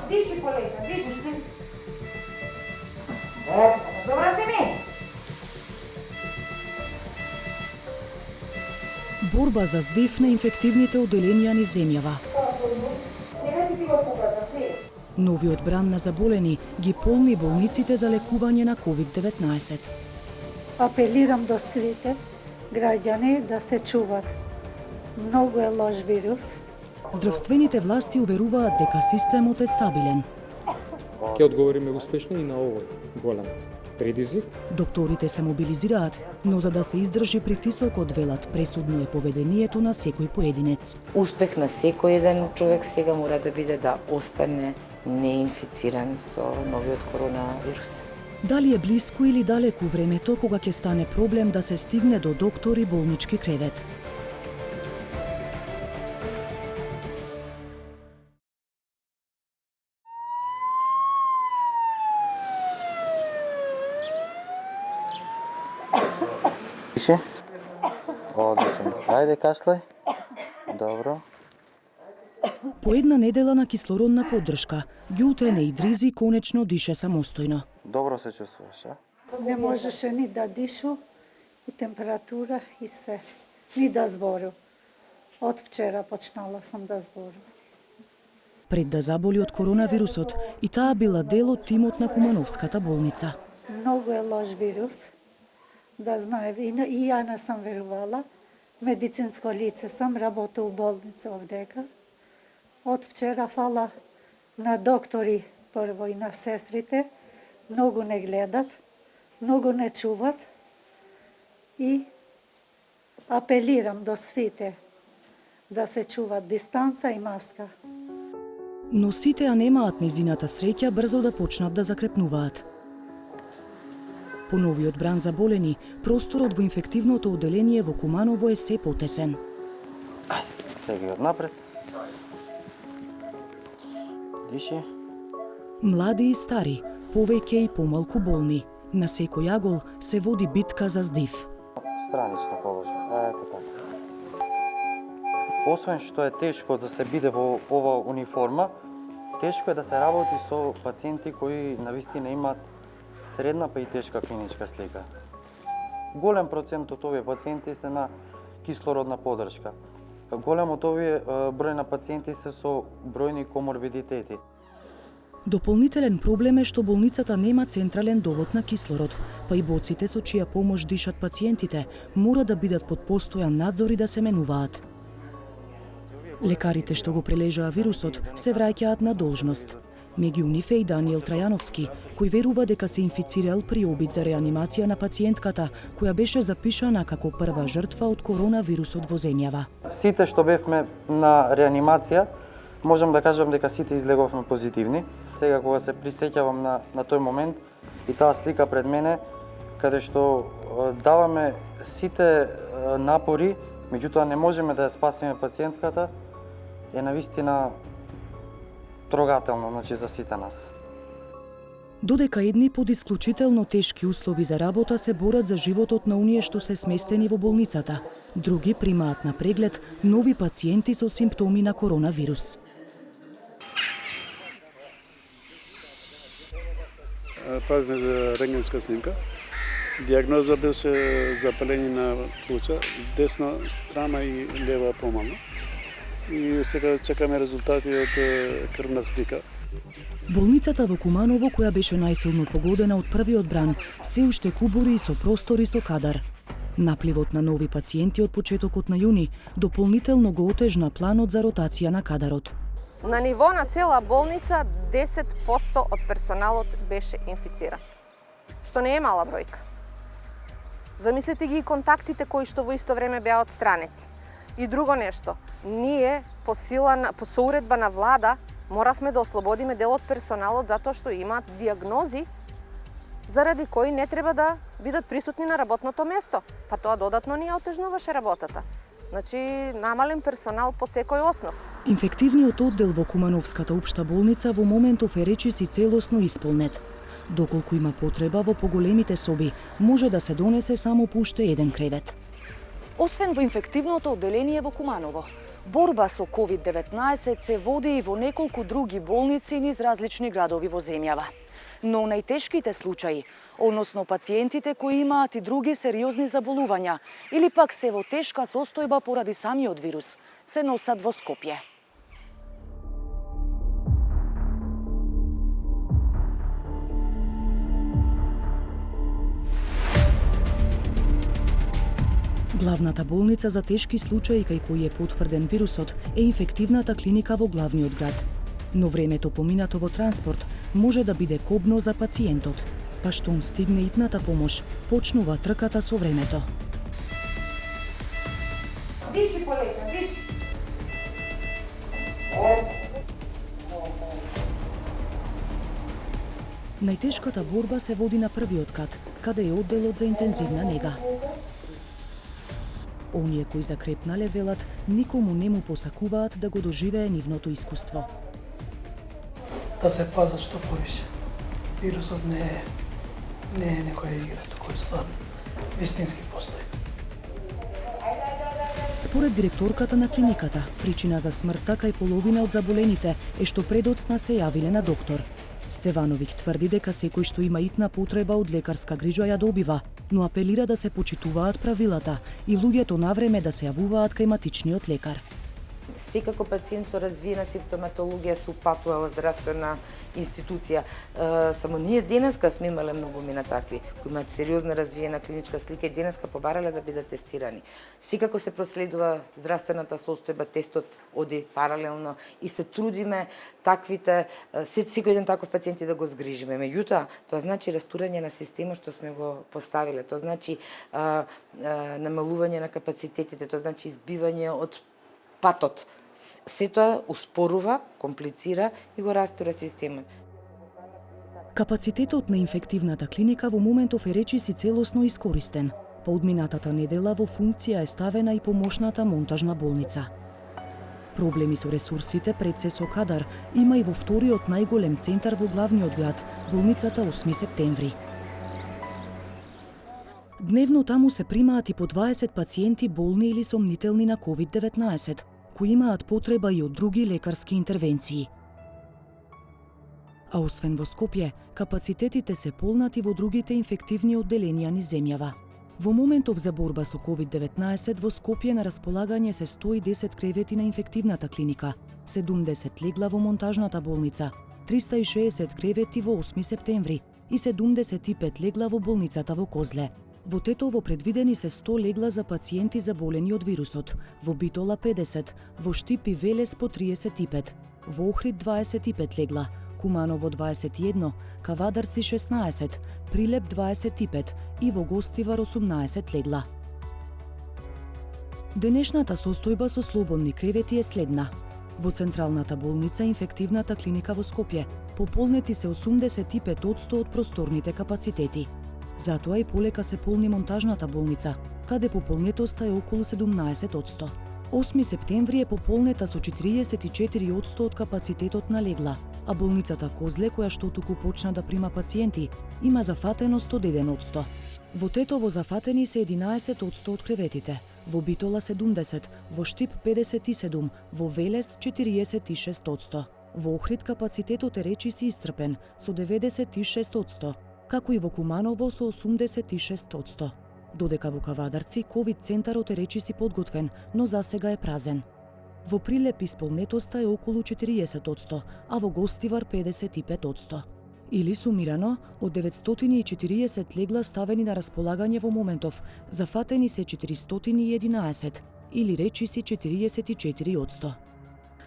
Диши, полека, диши. Добра си ми? Борба за здив на инфективните оделенија низ земјава. Сега ти го покажам, си. Новиот бран на заболени ги полни болниците за лекување на COVID-19. Апелирам до сите граѓани да се чуват. Многу е лош вирус. Здравствените власти уверуваат дека системот е стабилен. Ќе одговориме успешно и на овој голем предизвик. Докторите се мобилизираат, но за да се издржи притисокот, велат, пресудно е поведението на секој поединец. Успех на секој еден човек сега мора да биде да остане неинфициран со новиот коронавирус. Дали е блиско или далеку времето кога ќе стане проблем да се стигне до доктор и болнички кревет? Диши. Одлично. Ајде, кашлај. Добро. По една недела на кислородна поддршка, Ѓултен Идризи конечно дише самостојно. Добро се чувствуваш, а? Не можеше ни да дишу, и температура, и се. Ни да збору. Од вчера почнала сам да збору. Пред да заболи од коронавирусот, и таа била дел од тимот на Кумановската болница. Многу е лош вирус. Да знае, и ја не сам верувала. Медицинско лице сам, работа у болница овдека. Од вчера фала на доктори прво и на сестрите. Многу не гледат, многу не чуват. И апелирам до свите да се чуват дистанца и маска. Но сите ја немаат незината среќа брзо да почнат да закрепнуваат. По новиот бран заболени, просторот во инфективното оделение во Куманово е се потесен. Ајде, сега однапред. Диши. Млади и стари, повеќе и помалку болни. На секој агол се води битка за здив. Страничка положи. Ето така. Освен што е тешко да се биде во ова униформа, тешко е да се работи со пациенти кои навистина имаат средна па и тешка клиничка слика. Голем процент од овие пациенти се на кислородна поддршка. Голем од овие број на пациенти се со бројни коморбидитети. Дополнителен проблем е што болницата нема централен довод на кислород, па и боците со чија помош дишат пациентите мора да бидат под постојан надзор и да се менуваат. Лекарите што го прележаа вирусот се враќаат на должност. Меѓу нив е и Даниел Трајановски, кој верува дека се инфицирал при обид за реанимација на пациентката, која беше запишана како прва жртва од коронавирусот во земјава. Сите што бевме на реанимација, можам да кажам дека сите излеговме позитивни. Сега кога се присеќавам на тој момент и таа слика пред мене, каде што даваме сите напори, меѓутоа не можеме да ја спасиме пациентката, е навистина трогателно, значи за сите нас. Додека едни под исклучително тешки услови за работа се борат за животот на оние што се сместени во болницата, други примаат на преглед нови пациенти со симптоми на коронавирус. Правиме за рентгенска снимка. Диагноза беше запаление на плуча, десна страна и лева помално. И сега чекаме резултати од крвна слика. Болницата во Куманово, која беше најсилно погодена од првиот бран, се уште кубури и со простори со кадар. Напливот на нови пациенти од почетокот на јуни дополнително го отежна планот за ротација на кадарот. На ниво на цела болница 10% од персоналот беше инфициран, што не е мала бројка. Замислете ги и контактите кои што во исто време беа отстранети. И друго нешто, ние по соуредба на влада моравме да ослободиме дел од персоналот затоа што имаат диагнози заради кои не треба да бидат присутни на работното место, па тоа додатно ни ја отежнуваше работата. Значи, намален персонал по секој основ. Инфективниот оддел во Кумановската општа болница во моментов е речиси целосно исполнет. Доколку има потреба во поголемите соби, може да се донесе само по уште еден кревет. Освен во инфективното одделение во Куманово, Борба со COVID-19 се води и во неколку други болници низ различни градови во земјава. Но најтешките случаи, односно пациентите кои имаат и други сериозни заболувања или пак се во тешка состојба поради самиот вирус, се носат во Скопје. Главната болница за тешки случаи кај кој е потврден вирусот е инфективната клиника во главниот град. Но времето поминато во транспорт може да биде кобно за пациентот, па штом стигне итната помош, почнува трката со времето. Диши, полека, диши. Најтешката борба се води на првиот кат, каде е одделот за интензивна нега. Оние кои закрепнале велат, никому не му посакуваат да го доживее нивното искуство. Да се пазат што повише. Вирусот не е некоја игра, туку е стварно вистински постои. Според директорката на клиниката, причина за смртта кај половина од заболените е што предоцна се јавиле на доктор. Стевановиќ тврди дека секој што има итна потреба од лекарска грижа ја добива, но апелира да се почитуваат правилата и луѓето навреме да се јавуваат кај матичниот лекар. Секако пациент со развиена симптоматологија се упатува во здравствена институција. Само ние денеска сме имале многумина такви, кои имаат сериозна развиена клиничка слика и денеска побарале да бидат тестирани. Секако се проследува здравствената состојба, тестот оди паралелно и се трудиме таквите, секој ден таков пациенти да го згрижиме. Меѓутоа, тоа значи растурање на системот што сме го поставиле. Тоа значи намалување на капацитетите, тоа значи избивање од патот. Се тоа успорува, комплицира и го растура системот. Капацитетот на инфективната клиника во моментов е речиси целосно искористен. По одминатата недела во функција е ставена и помошната монтажна болница. Проблеми со ресурсите пред се со кадар има и во вториот најголем центар во главниот град, болницата 8 септември. Дневно таму се примаат и по 20 пациенти болни или сомнителни на COVID-19, кои имаат потреба и од други лекарски интервенции. А освен во Скопје, капацитетите се полнати во другите инфективни одделенија низ земјава. Во моментов за борба со COVID-19 во Скопје на располагање се 110 кревети на инфективната клиника, 70 легла во монтажната болница, 360 кревети во 8 септември и 75 легла во болницата во Козле. Во Тетово предвидени се 100 легла за пациенти заболени од вирусот, во Битола 50, во Штип и Велес по 35, во Охрид 25 легла, Куманово 21, Кавадарци 16, Прилеп 25 и во Гостивар 18 легла. Денешната состојба со слободни кревети е следна. Во Централната болница инфективната клиника во Скопје пополнети се 85% од просторните капацитети. Затоа и полека се полни монтажната болница, каде пополнетоста е околу 17%. 8 септември е пополнета со 44% од капацитетот на легла, а болницата Козле, која што туку почна да прима пациенти, има зафатеност од 1%. Во Тетово зафатени се 11% од креветите, во Битола 70, во Штип 57, во Велес 46%. Во Охрид капацитетот е речиси исцрпен со 96%, како и во Куманово со 86%. Додека во Кавадарци ковид центарот е речиси подготвен, но засега е празен. Во Прилеп исполнетоста е околу 40%, а во Гостивар 55%. Или сумирано, од 940 легла ставени на располагање во моментов, зафатени се 411, или речиси 44%.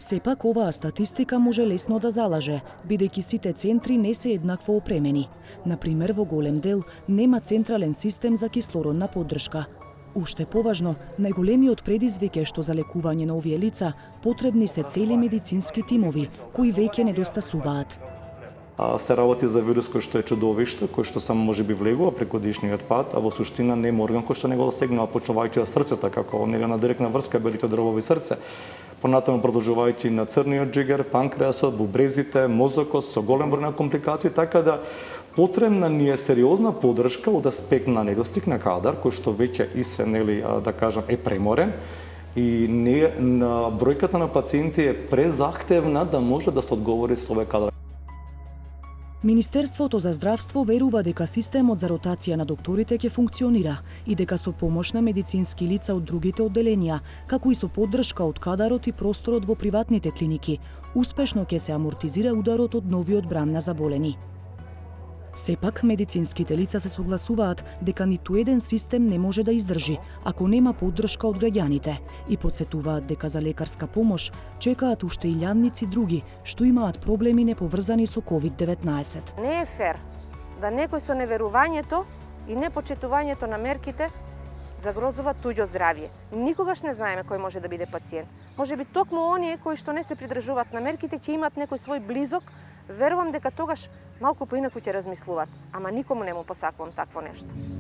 Сепак оваа статистика може лесно да залаже, бидејќи сите центри не се еднакво опремени. Например, во голем дел нема централен систем за кислородна поддршка. Уште поважно, најголемиот предизвик е што за лекување на овие лица потребни се цели медицински тимови, кои веќе недостасуваат. Се работи за вирус кој што е чудовиште, кој што само може би влегува преку дишниот пат, а во суштина нема орган кој што не го засегнува, почнувајќи од срцето, како на директна врска белите дробови срце. Понатаму продолжувајќи на црниот джигер, панкреасот, бубрезите, мозокот со голем број на компликации, така да потребна ни е сериозна поддршка од аспект на недостиг на кадар, кој што веќе и се, да кажам, е преморен, И бројката на пациенти е презахтевна да може да се одговори со овој кадар. Министерството за здравство верува дека системот за ротација на докторите ќе функционира и дека со помош на медицински лица од другите одделенија, како и со поддршка од кадарот и просторот во приватните клиники, успешно ќе се амортизира ударот од новиот бран на заболени. Сепак, медицинските лица се согласуваат дека ниту еден систем не може да издржи ако нема поддршка од граѓаните и потсетуваат дека за лекарска помош чекаат уште илјадници други што имаат проблеми неповрзани со COVID-19. Не е фер да некој со неверувањето и непочитувањето на мерките загрозува туѓо здравје. Никогаш не знаеме кој може да биде пациент. Може би токму оние кои што не се придржуваат на мерките ќе имат некој свој близок, верувам дека тогаш малку поинаку ќе размислуваат, ама никому не му посакувам такво нешто.